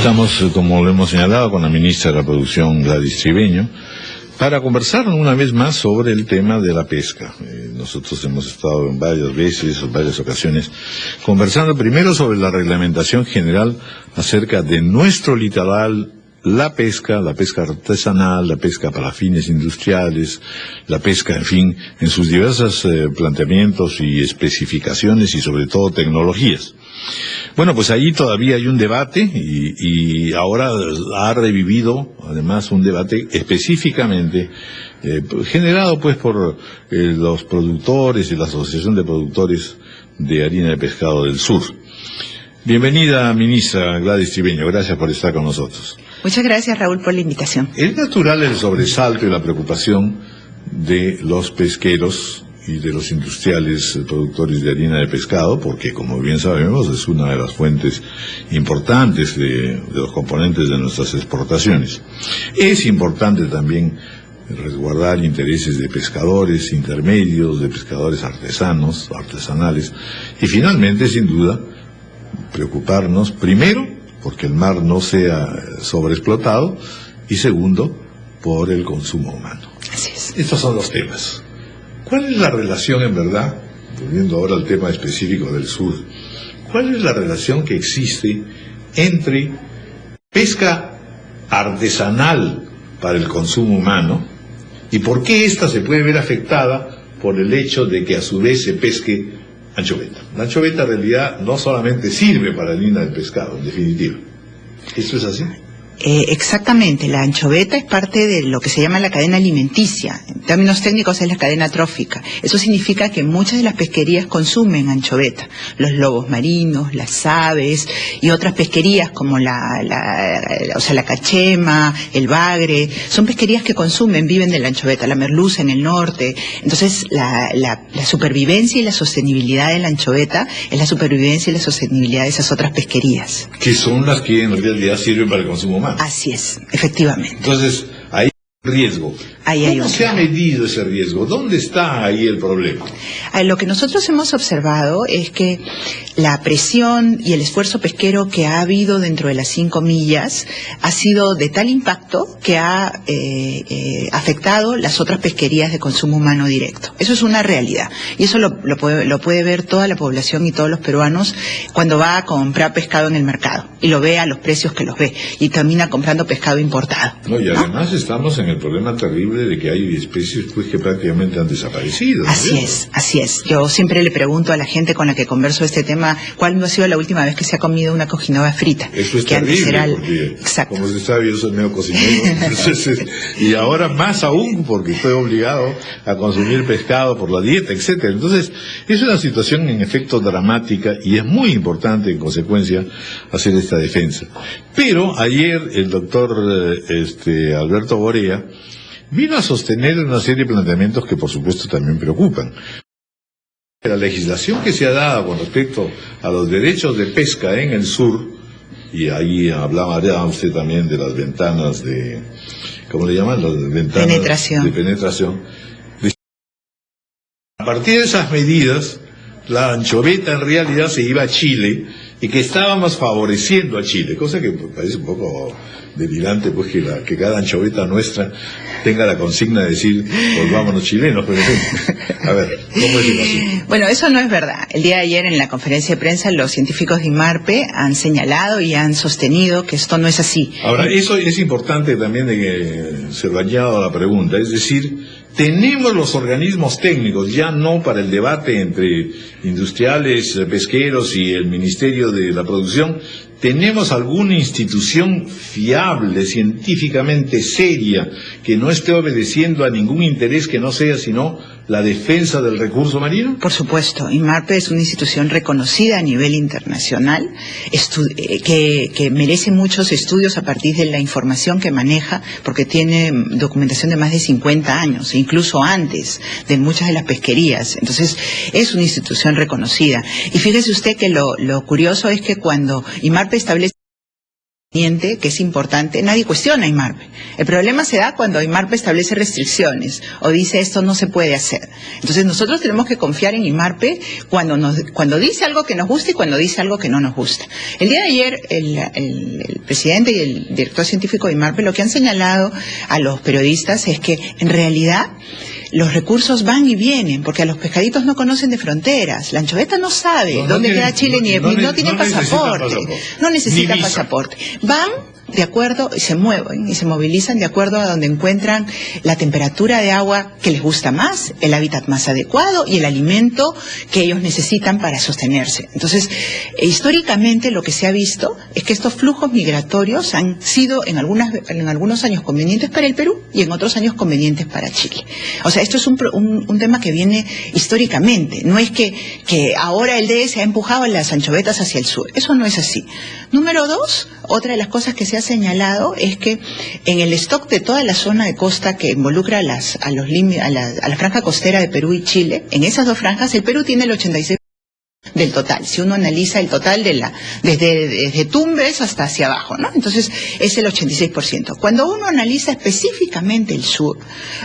Estamos, como lo hemos señalado, con la ministra de la Producción, Gladys Tribeño, para conversar una vez más sobre el tema de la pesca. Nosotros hemos estado en varias ocasiones, conversando primero sobre la reglamentación general acerca de nuestro litoral, la pesca artesanal, la pesca para fines industriales, la pesca, en fin, en sus diversos planteamientos y especificaciones y sobre todo tecnologías. Bueno, pues ahí todavía hay un debate y ahora ha revivido además un debate específicamente generado pues por los productores y la Asociación de Productores de Harina de Pescado del Sur. Bienvenida, ministra Gladys Tribeño, gracias por estar con nosotros. Muchas gracias, Raúl, por la invitación. Es natural el sobresalto y la preocupación de los pesqueros y de los industriales productores de harina de pescado, porque como bien sabemos es una de las fuentes importantes de los componentes de nuestras exportaciones. Es importante también resguardar intereses de pescadores intermedios, de pescadores artesanales, y finalmente, sin duda, preocuparnos, primero, porque el mar no sea sobreexplotado, y segundo, por el consumo humano. Así es. Estos son los temas. ¿Cuál es la relación, en verdad, volviendo ahora al tema específico del sur, cuál es la relación que existe entre pesca artesanal para el consumo humano y por qué ésta se puede ver afectada por el hecho de que a su vez se pesque anchoveta? La anchoveta en realidad no solamente sirve para harina de pescado, en definitiva. ¿Esto es así? Exactamente, la anchoveta es parte de lo que se llama la cadena alimenticia. En términos técnicos es la cadena trófica. Eso significa que muchas de las pesquerías consumen anchoveta. Los lobos marinos, las aves y otras pesquerías como la cachema, el bagre, son pesquerías que viven de la anchoveta, la merluza en el norte. Entonces la supervivencia y la sostenibilidad de la anchoveta es la supervivencia y la sostenibilidad de esas otras pesquerías. Que son las que en realidad sirven para el consumo humano. Así es, efectivamente. Entonces, ahí hay un riesgo. ¿Cómo se ha medido ese riesgo? ¿Dónde está ahí el problema? Lo que nosotros hemos observado es que la presión y el esfuerzo pesquero que ha habido dentro de las 5 millas ha sido de tal impacto que ha afectado las otras pesquerías de consumo humano directo. Eso es una realidad. Y eso lo puede ver toda la población y todos los peruanos cuando va a comprar pescado en el mercado. Y lo ve a los precios que los ve. Y termina comprando pescado importado. No, y además estamos en el problema terrible de que hay especies pues que prácticamente han desaparecido. Así es, así es. Yo siempre le pregunto a la gente con la que converso este tema, ¿cuál ha sido la última vez que se ha comido una cojinova frita? Eso es terrible, porque, exacto, como se sabe, yo soy medio cocinero, entonces, y ahora más aún porque estoy obligado a consumir pescado por la dieta, etcétera. Entonces, es una situación en efecto dramática y es muy importante, en consecuencia, hacer esta defensa. Pero ayer el doctor Alberto Borea vino a sostener una serie de planteamientos que por supuesto también preocupan. La legislación que se ha dado con respecto a los derechos de pesca en el sur, y ahí hablaba usted también de las ventanas de, ¿cómo le llaman? Las ventanas de penetración. A partir de esas medidas, la anchoveta en realidad se iba a Chile y que estábamos favoreciendo a Chile, cosa que parece un poco delirante, pues que cada anchoveta nuestra tenga la consigna de decir, volvámonos chilenos, por ejemplo. A ver, ¿cómo es así? Bueno, eso no es verdad. El día de ayer en la conferencia de prensa los científicos de IMARPE han señalado y han sostenido que esto no es así. Ahora, eso es importante también de que se lo añado a la pregunta, es decir, tenemos los organismos técnicos, ya no para el debate entre industriales, pesqueros y el Ministerio de la Producción, ¿tenemos alguna institución fiable, científicamente seria, que no esté obedeciendo a ningún interés que no sea sino la defensa del recurso marino? Por supuesto, IMARPE es una institución reconocida a nivel internacional, que merece muchos estudios a partir de la información que maneja, porque tiene documentación de más de 50 años, incluso antes de muchas de las pesquerías. Entonces, es una institución reconocida. Y fíjese usted que lo curioso es que cuando IMARPE establece que es importante, nadie cuestiona a IMARPE. El problema se da cuando IMARPE establece restricciones o dice esto no se puede hacer. Entonces nosotros tenemos que confiar en IMARPE cuando dice algo que nos gusta y cuando dice algo que no nos gusta. El día de ayer el presidente y el director científico de IMARPE lo que han señalado a los periodistas es que en realidad los recursos van y vienen, porque a los pescaditos no conocen de fronteras. La anchoveta no sabe dónde queda Chile, no tiene pasaporte. No necesita pasaporte. Van de acuerdo y se mueven y se movilizan de acuerdo a donde encuentran la temperatura de agua que les gusta más, el hábitat más adecuado y el alimento que ellos necesitan para sostenerse. Entonces, históricamente lo que se ha visto es que estos flujos migratorios han sido en algunos años convenientes para el Perú y en otros años convenientes para Chile. O sea, esto es un tema que viene históricamente. No es que ahora el DS ha empujado a las anchovetas hacia el sur. Eso no es así. Número dos, otra de las cosas que se ha señalado es que en el stock de toda la zona de costa que involucra a la franja costera de Perú y Chile, en esas dos franjas el Perú tiene el 86% del total, si uno analiza el total desde Tumbes hasta hacia abajo, ¿no? Entonces es el 86%. Cuando uno analiza específicamente el sur,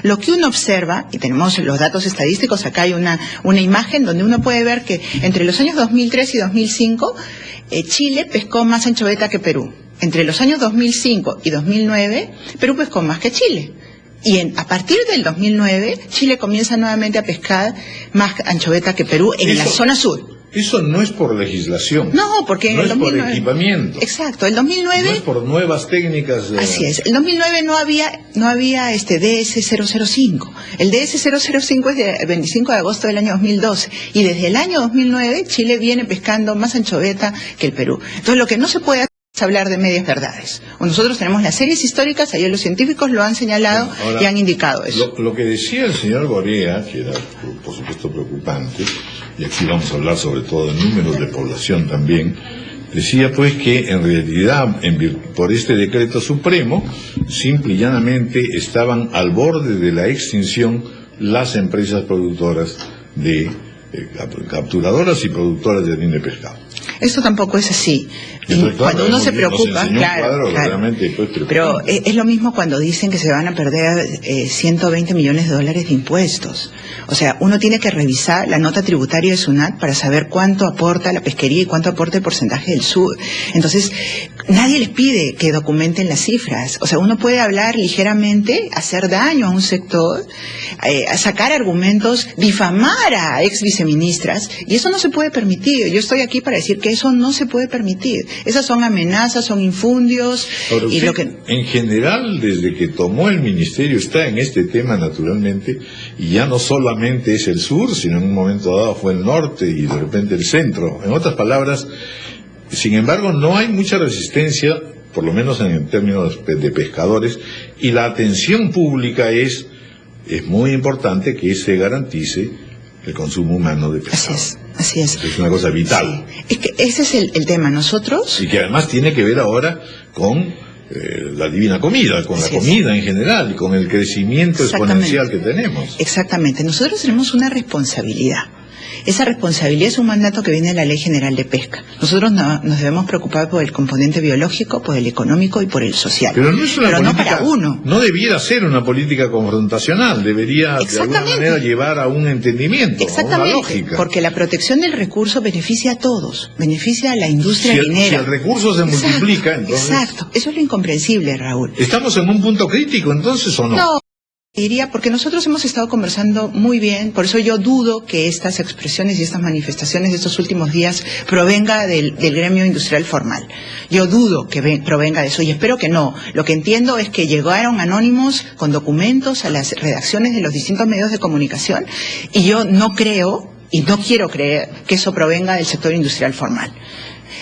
lo que uno observa, y tenemos los datos estadísticos, acá hay una imagen donde uno puede ver que entre los años 2003 y 2005, Chile pescó más anchoveta que Perú. Entre los años 2005 y 2009, Perú pescó más que Chile. Y a partir del 2009, Chile comienza nuevamente a pescar más anchoveta que Perú en la zona sur. Eso no es por legislación. No, porque en no el 2009... No es por equipamiento. Exacto, el 2009... No es por nuevas técnicas de... Así es, el 2009 no había DS-005. El DS-005 es del 25 de agosto del año 2012. Y desde el año 2009, Chile viene pescando más anchoveta que el Perú. Entonces, lo que no se puede hacer es hablar de medias verdades. Nosotros tenemos las series históricas, ayer los científicos lo han señalado y han indicado eso. Lo que decía el señor Gorea, que era por supuesto preocupante, y aquí vamos a hablar sobre todo de números de población también, decía pues que en realidad por este decreto supremo simple y llanamente estaban al borde de la extinción las empresas productoras de capturadoras y productoras de harina de pescado. Esto tampoco es así. Cuando uno se preocupa, claro, pero es lo mismo cuando dicen que se van a perder 120 millones de dólares de impuestos. O sea, uno tiene que revisar la nota tributaria de SUNAT para saber cuánto aporta la pesquería y cuánto aporta el porcentaje del sur. Entonces, nadie les pide que documenten las cifras. O sea, uno puede hablar ligeramente, hacer daño a un sector, sacar argumentos, difamar a ex viceministras, y eso no se puede permitir. Yo estoy aquí para decir que eso no se puede permitir. Esas son amenazas, son infundios. Ahora, y en general, desde que tomó el ministerio, está en este tema naturalmente, y ya no solamente es el sur, sino en un momento dado fue el norte y de repente el centro. En otras palabras, sin embargo, no hay mucha resistencia, por lo menos en términos de pescadores, y la atención pública es muy importante que se garantice el consumo humano de pescado. Así es. Es una cosa vital. Sí. Es que ese es el tema. Nosotros... Y que además tiene que ver ahora con la divina comida, con la comida en general y con el crecimiento exponencial que tenemos. Exactamente. Nosotros tenemos una responsabilidad. Esa responsabilidad es un mandato que viene de la Ley General de Pesca. Nosotros nos debemos preocupar por el componente biológico, por el económico y por el social. Pero no es una política, no para uno. No debiera ser una política confrontacional, debería de alguna manera llevar a un entendimiento, a una lógica. Porque la protección del recurso beneficia a todos, beneficia a la industria minera. Si el recurso se multiplica, entonces... Exacto, eso es lo incomprensible, Raúl. ¿Estamos en un punto crítico entonces o no? No. Diría, porque nosotros hemos estado conversando muy bien, por eso yo dudo que estas expresiones y estas manifestaciones de estos últimos días provenga del gremio industrial formal. Yo dudo que provenga de eso y espero que no. Lo que entiendo es que llegaron anónimos con documentos a las redacciones de los distintos medios de comunicación y yo no creo y no quiero creer que eso provenga del sector industrial formal.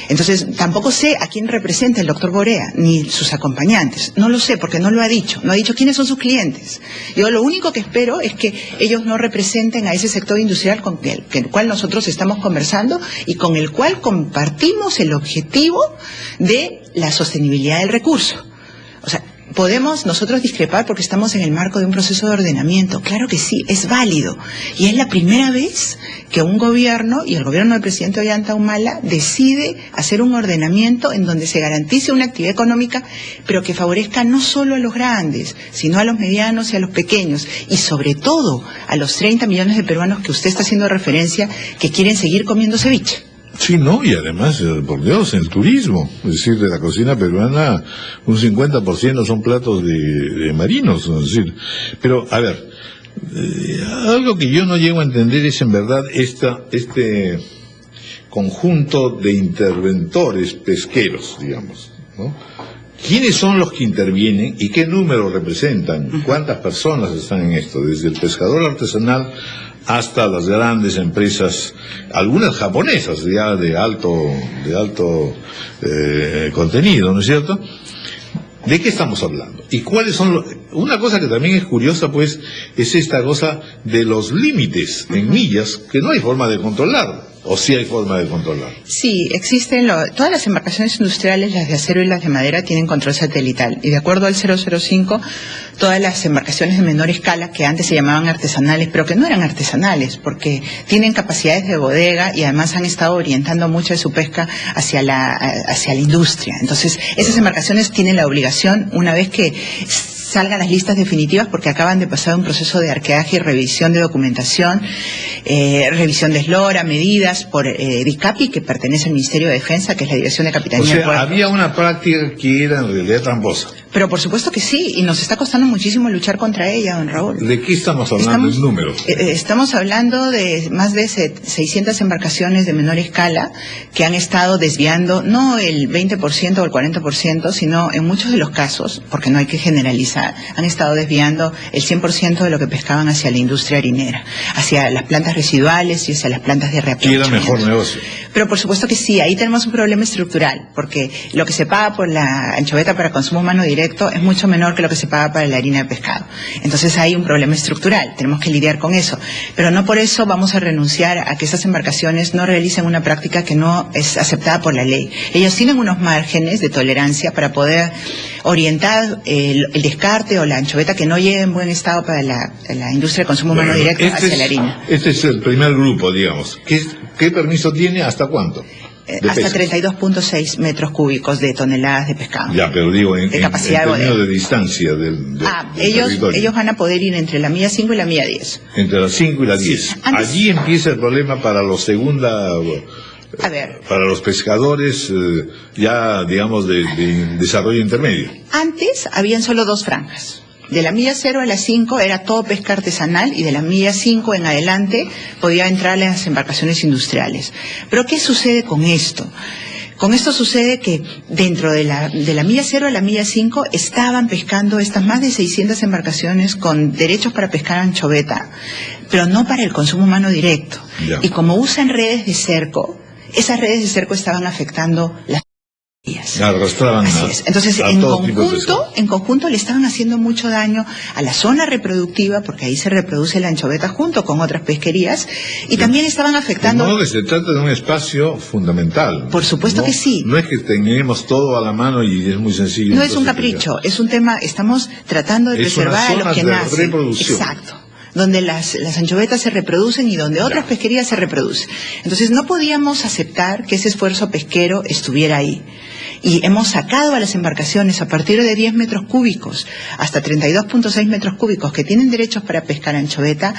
Entonces, tampoco sé a quién representa el doctor Gorea, ni sus acompañantes. No lo sé, porque no lo ha dicho. No ha dicho quiénes son sus clientes. Yo lo único que espero es que ellos no representen a ese sector industrial con el cual nosotros estamos conversando y con el cual compartimos el objetivo de la sostenibilidad del recurso. O sea, podemos nosotros discrepar porque estamos en el marco de un proceso de ordenamiento. Claro que sí, es válido. Y es la primera vez que un gobierno, y el gobierno del presidente Ollanta Humala, decide hacer un ordenamiento en donde se garantice una actividad económica, pero que favorezca no solo a los grandes, sino a los medianos y a los pequeños, y sobre todo a los 30 millones de peruanos que usted está haciendo referencia, que quieren seguir comiendo ceviche. Sí, no, y además, por Dios, el turismo, es decir, de la cocina peruana, un 50% son platos de marinos, es decir, pero, a ver, algo que yo no llego a entender es en verdad este conjunto de interventores pesqueros, digamos, ¿no? ¿Quiénes son los que intervienen y qué número representan? ¿Cuántas personas están en esto? Desde el pescador artesanal hasta las grandes empresas, algunas japonesas ya de alto contenido, ¿no es cierto? ¿De qué estamos hablando? ¿Y cuáles son una cosa que también es curiosa, pues, es esta cosa de los límites en millas que no hay forma de controlar? ¿O sí hay forma de controlar? Sí, existen todas las embarcaciones industriales, las de acero y las de madera, tienen control satelital. Y de acuerdo al 005, todas las embarcaciones de menor escala, que antes se llamaban artesanales, pero que no eran artesanales, porque tienen capacidades de bodega y además han estado orientando mucho de su pesca hacia la industria. Entonces, esas embarcaciones tienen la obligación, una vez que salgan las listas definitivas, porque acaban de pasar un proceso de arqueaje y revisión de documentación, revisión de eslora, medidas por DICAPI, que pertenece al Ministerio de Defensa, que es la Dirección de Capitanía. O sea, había una práctica que era en realidad tramposa. Pero por supuesto que sí, y nos está costando muchísimo luchar contra ella, don Raúl. ¿De qué estamos hablando en números? Estamos hablando de más de 600 embarcaciones de menor escala que han estado desviando, no el 20% o el 40%, sino en muchos de los casos, porque no hay que generalizar, han estado desviando el 100% de lo que pescaban hacia la industria harinera, hacia las plantas residuales y hacia las plantas de reaprovechamiento. ¿Qué era mejor negocio? Pero por supuesto que sí, ahí tenemos un problema estructural, porque lo que se paga por la anchoveta para consumo humano directo es mucho menor que lo que se paga para la harina de pescado. Entonces hay un problema estructural, tenemos que lidiar con eso. Pero no por eso vamos a renunciar a que esas embarcaciones no realicen una práctica que no es aceptada por la ley. Ellos tienen unos márgenes de tolerancia para poder orientar el descarte o la anchoveta que no llegue en buen estado para la industria de consumo humano directo hacia la harina. Este es el primer grupo, digamos. ¿Qué permiso tiene? ¿Hasta cuánto? Hasta 32.6 metros cúbicos de toneladas de pescado. Ya, pero digo, en capacidad términos de distancia del ellos van a poder ir entre la milla 5 y la milla 10. Entre las 5 y las 10. Sí, allí empieza el problema para los para los pescadores ya, digamos, de desarrollo intermedio. Antes habían solo dos franjas. De la milla 0 a la 5 era todo pesca artesanal y de la milla 5 en adelante podía entrar las embarcaciones industriales. Pero ¿qué sucede con esto? Con esto sucede que dentro de la milla 0 a la milla 5 estaban pescando estas más de 600 embarcaciones con derechos para pescar anchoveta, pero no para el consumo humano directo. Ya. Y como usan redes de cerco, esas redes de cerco estaban afectando las arrastraban. Así es. Entonces, en conjunto le estaban haciendo mucho daño a la zona reproductiva, porque ahí se reproduce la anchoveta junto con otras pesquerías, y también estaban afectando. De modo que se trata de un espacio fundamental. Por supuesto que sí. No es que tengamos todo a la mano y es muy sencillo. No es un capricho, es un tema, estamos tratando de preservar a los que nacen. Reproducción. Exacto. Donde las anchovetas se reproducen y donde otras pesquerías se reproducen. Entonces no podíamos aceptar que ese esfuerzo pesquero estuviera ahí. Y hemos sacado a las embarcaciones a partir de 10 metros cúbicos hasta 32.6 metros cúbicos que tienen derechos para pescar anchoveta,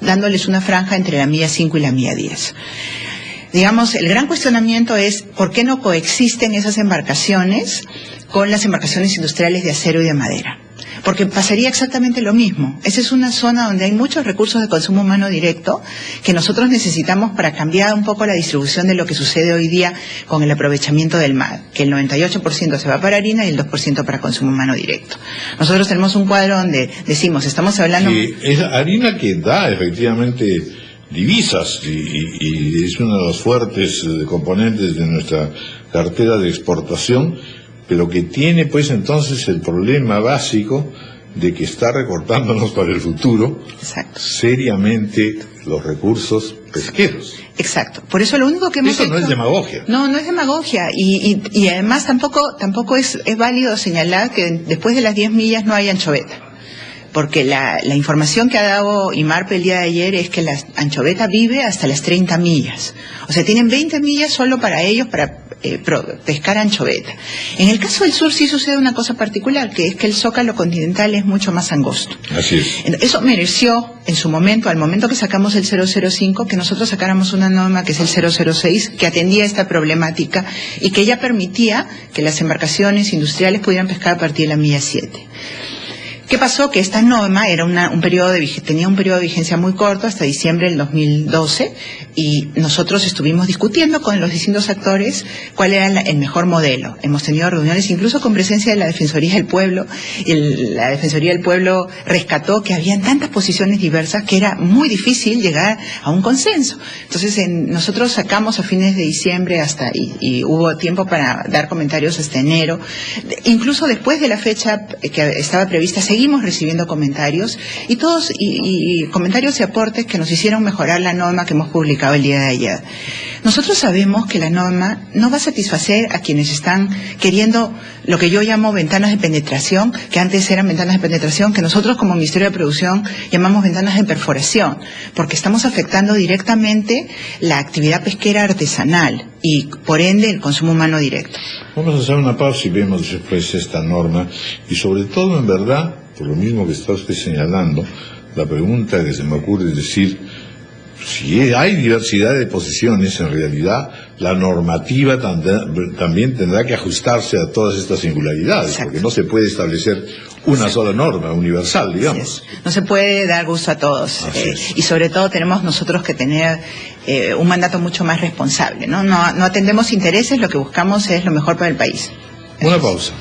dándoles una franja entre la milla 5 y la milla 10. Digamos, el gran cuestionamiento es ¿por qué no coexisten esas embarcaciones con las embarcaciones industriales de acero y de madera? Porque pasaría exactamente lo mismo. Esa es una zona donde hay muchos recursos de consumo humano directo que nosotros necesitamos para cambiar un poco la distribución de lo que sucede hoy día con el aprovechamiento del mar, que el 98% se va para harina y el 2% para consumo humano directo. Nosotros tenemos un cuadro donde decimos, estamos hablando... Es harina que da efectivamente divisas y es uno de los fuertes componentes de nuestra cartera de exportación, pero que tiene pues entonces el problema básico de que está recortándonos para el futuro Exacto. seriamente los recursos pesqueros. Exacto. Por eso lo único que hemos Eso hecho... no es demagogia. No, no es demagogia. Y además tampoco es válido señalar que después de las 10 millas no hay anchoveta. Porque la información que ha dado IMARPE el día de ayer es que la anchoveta vive hasta las 30 millas. O sea, tienen 20 millas solo para ellos, para pescar anchoveta. En el caso del sur sí sucede una cosa particular, que es que el zócalo continental es mucho más angosto. Así es. Eso mereció, en su momento, al momento que sacamos el 005, que nosotros sacáramos una norma que es el 006, que atendía esta problemática y que ya permitía que las embarcaciones industriales pudieran pescar a partir de la milla 7. ¿Qué pasó? Que esta norma era tenía un periodo de vigencia muy corto, hasta diciembre del 2012, y nosotros estuvimos discutiendo con los distintos actores cuál era el mejor modelo. Hemos tenido reuniones incluso con presencia de la Defensoría del Pueblo, y la Defensoría del Pueblo rescató que habían tantas posiciones diversas que era muy difícil llegar a un consenso. Entonces nosotros sacamos a fines de diciembre y hubo tiempo para dar comentarios hasta enero. Incluso después de la fecha que estaba prevista, seguimos recibiendo comentarios y comentarios y aportes que nos hicieron mejorar la norma que hemos publicado el día de ayer. Nosotros sabemos que la norma no va a satisfacer a quienes están queriendo lo que yo llamo ventanas de penetración, que antes eran ventanas de penetración, que nosotros como Ministerio de Producción llamamos ventanas de perforación, porque estamos afectando directamente la actividad pesquera artesanal y por ende el consumo humano directo. Vamos a hacer una pausa y vemos después esta norma y sobre todo, en verdad, por lo mismo que está usted señalando, la pregunta que se me ocurre es decir, si hay diversidad de posiciones, en realidad la normativa también tendrá que ajustarse a todas estas singularidades. Exacto. Porque no se puede establecer una sola norma universal, digamos. No se puede dar gusto a todos. Y sobre todo tenemos nosotros que tener un mandato mucho más responsable, ¿no? No atendemos intereses, lo que buscamos es lo mejor para el país. Una pausa.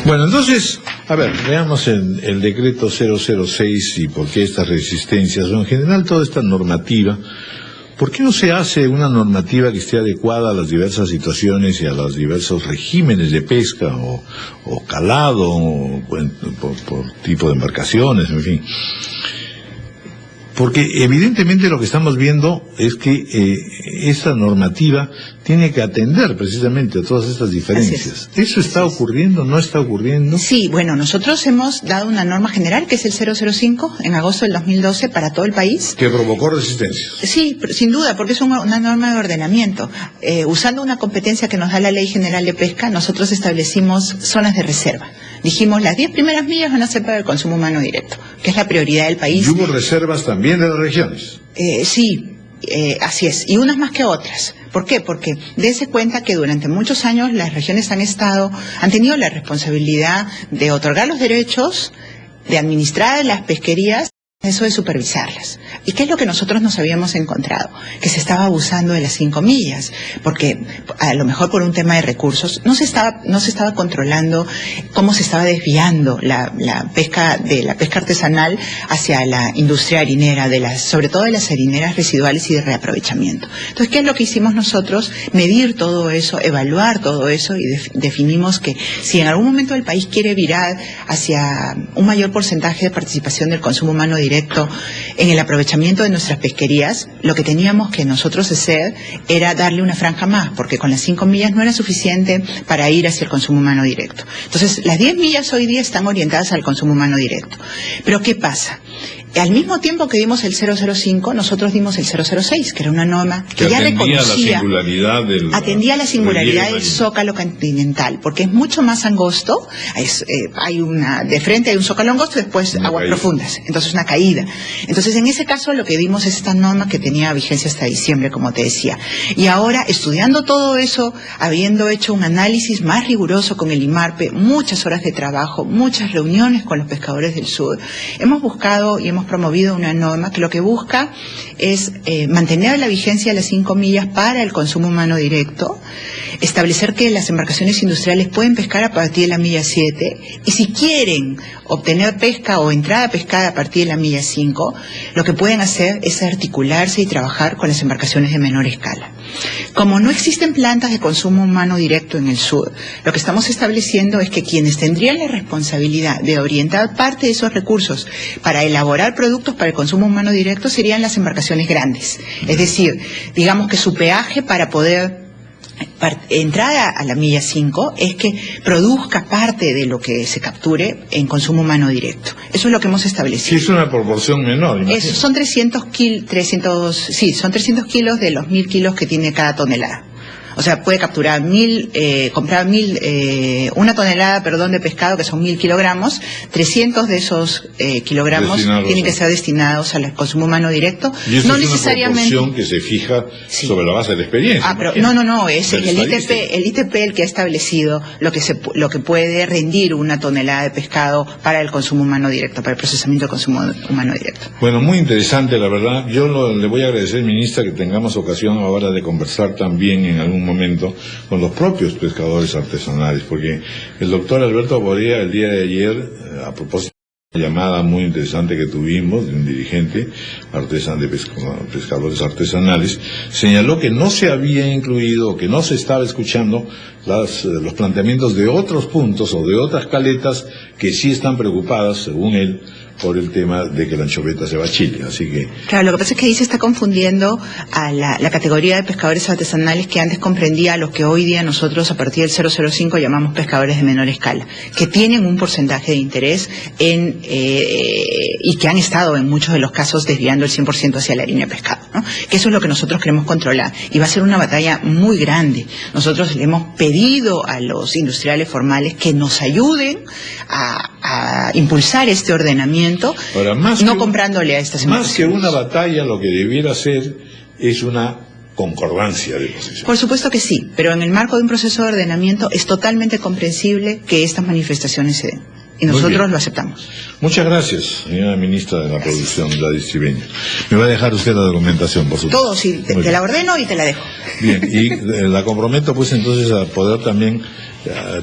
Bueno, entonces, a ver, veamos el decreto 006 y por qué estas resistencias, o en general toda esta normativa. ¿Por qué no se hace una normativa que esté adecuada a las diversas situaciones y a los diversos regímenes de pesca o calado, o por tipo de embarcaciones, en fin? Porque evidentemente lo que estamos viendo es que esta normativa tiene que atender precisamente a todas estas diferencias. ¿Eso está ocurriendo? ¿No está ocurriendo? Sí, bueno, nosotros hemos dado una norma general que es el 005 en agosto del 2012 para todo el país. ¿Que provocó resistencias? Sí, sin duda, porque es una norma de ordenamiento. Usando una competencia que nos da la Ley General de Pesca, nosotros establecimos zonas de reserva. Dijimos, las 10 primeras millas van a ser para el consumo humano directo, que es la prioridad del país. ¿Y hubo reservas también de las regiones? Sí, así es, y unas más que otras. ¿Por qué? Porque dése cuenta que durante muchos años las regiones han tenido la responsabilidad de otorgar los derechos, de administrar las pesquerías, eso de supervisarlas. ¿Y qué es lo que nosotros nos habíamos encontrado? Que se estaba abusando de las 5 millas, porque a lo mejor por un tema de recursos no se estaba controlando cómo se estaba desviando la pesca artesanal hacia la industria harinera, sobre todo de las harineras residuales y de reaprovechamiento. Entonces, ¿qué es lo que hicimos nosotros? Medir todo eso, evaluar todo eso y definimos que si en algún momento el país quiere virar hacia un mayor porcentaje de participación del consumo humano directo en el aprovechamiento de nuestras pesquerías, lo que teníamos que nosotros hacer era darle una franja más, porque con las 5 millas no era suficiente para ir hacia el consumo humano directo. Entonces, las 10 millas hoy día están orientadas al consumo humano directo. Pero ¿qué pasa? Al mismo tiempo que dimos el 005, nosotros dimos el 006, que era una norma que ya reconocía, atendía la singularidad del zócalo continental, porque es mucho más angosto, de frente hay un zócalo angosto y después aguas profundas, entonces una caída. Entonces en ese caso lo que dimos es esta norma que tenía vigencia hasta diciembre, como te decía. Y ahora, estudiando todo eso, habiendo hecho un análisis más riguroso con el IMARPE, muchas horas de trabajo, muchas reuniones con los pescadores del sur, hemos buscado y hemos hemos promovido una norma que lo que busca es mantener la vigencia de las 5 millas para el consumo humano directo, establecer que las embarcaciones industriales pueden pescar a partir de la milla 7 y si quieren obtener pesca o entrada pescada a partir de la milla 5, lo que pueden hacer es articularse y trabajar con las embarcaciones de menor escala. Como no existen plantas de consumo humano directo en el sur, lo que estamos estableciendo es que quienes tendrían la responsabilidad de orientar parte de esos recursos para elaborar productos para el consumo humano directo serían las embarcaciones grandes. Es decir, digamos que su peaje para poder entrar a la milla 5 es que produzca parte de lo que se capture en consumo humano directo. Eso es lo que hemos establecido. Sí, es una proporción menor. Son 300 kilos de los 1000 kilos que tiene cada tonelada. O sea, puede capturar una tonelada, de pescado, que son 1000 kilogramos. 300 de esos kilogramos tienen que ser destinados al consumo humano directo. Y eso no es necesariamente una proporción que se fija sobre la base de la experiencia. Pero no, es el ITP el que ha establecido lo que puede rendir una tonelada de pescado para el consumo humano directo, para el procesamiento del consumo humano directo. Bueno, muy interesante, la verdad. Yo le voy a agradecer, ministra, que tengamos ocasión ahora de conversar también en algún momento con los propios pescadores artesanales, porque el doctor Alberto Borea el día de ayer, a propósito de una llamada muy interesante que tuvimos de un dirigente de pescadores artesanales, señaló que no se había incluido, que no se estaba escuchando los planteamientos de otros puntos o de otras caletas que sí están preocupadas, según él, por el tema de que la anchoveta se va a Chile, así que... Claro, lo que pasa es que ahí se está confundiendo a la categoría de pescadores artesanales que antes comprendía a los que hoy día nosotros a partir del 005 llamamos pescadores de menor escala, que tienen un porcentaje de interés y que han estado en muchos de los casos desviando el 100% hacia la línea de pescado, ¿no? Que eso es lo que nosotros queremos controlar y va a ser una batalla muy grande. Nosotros le hemos pedido a los industriales formales que nos ayuden a impulsar este ordenamiento. Ahora, comprándole a estas embarcaciones. Más que una batalla, lo que debiera ser es una concordancia de posiciones. Por supuesto que sí, pero en el marco de un proceso de ordenamiento es totalmente comprensible que estas manifestaciones se den. Y nosotros lo aceptamos. Muchas gracias, señora ministra de la Producción, Gladys Tribeño. Me va a dejar usted la documentación, por supuesto. Todo, sí, te la ordeno y te la dejo. Bien, y la comprometo pues entonces a poder también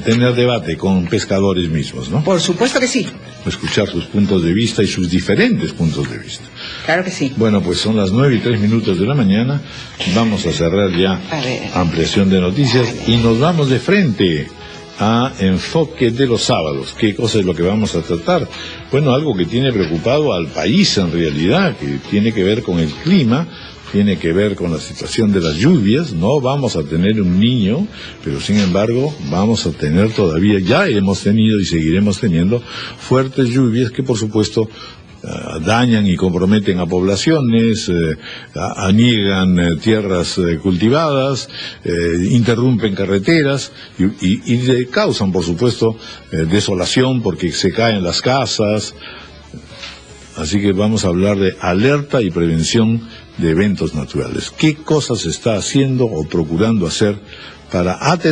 tener debate con pescadores mismos, ¿no? Por supuesto que sí. Escuchar sus puntos de vista y sus diferentes puntos de vista. Claro que sí. Bueno, pues son las 9:03 de la mañana. Vamos a cerrar ya ampliación de noticias y nos vamos de frente a Enfoque de los Sábados. ¿Qué cosa es lo que vamos a tratar? Bueno, algo que tiene preocupado al país en realidad, que tiene que ver con el clima, tiene que ver con la situación de las lluvias. No vamos a tener un niño, pero sin embargo vamos a tener todavía, ya hemos tenido y seguiremos teniendo fuertes lluvias que por supuesto dañan y comprometen a poblaciones, aniegan tierras cultivadas, interrumpen carreteras y causan por supuesto desolación porque se caen las casas. Así que vamos a hablar de alerta y prevención de eventos naturales. ¿Qué cosas se está haciendo o procurando hacer para atender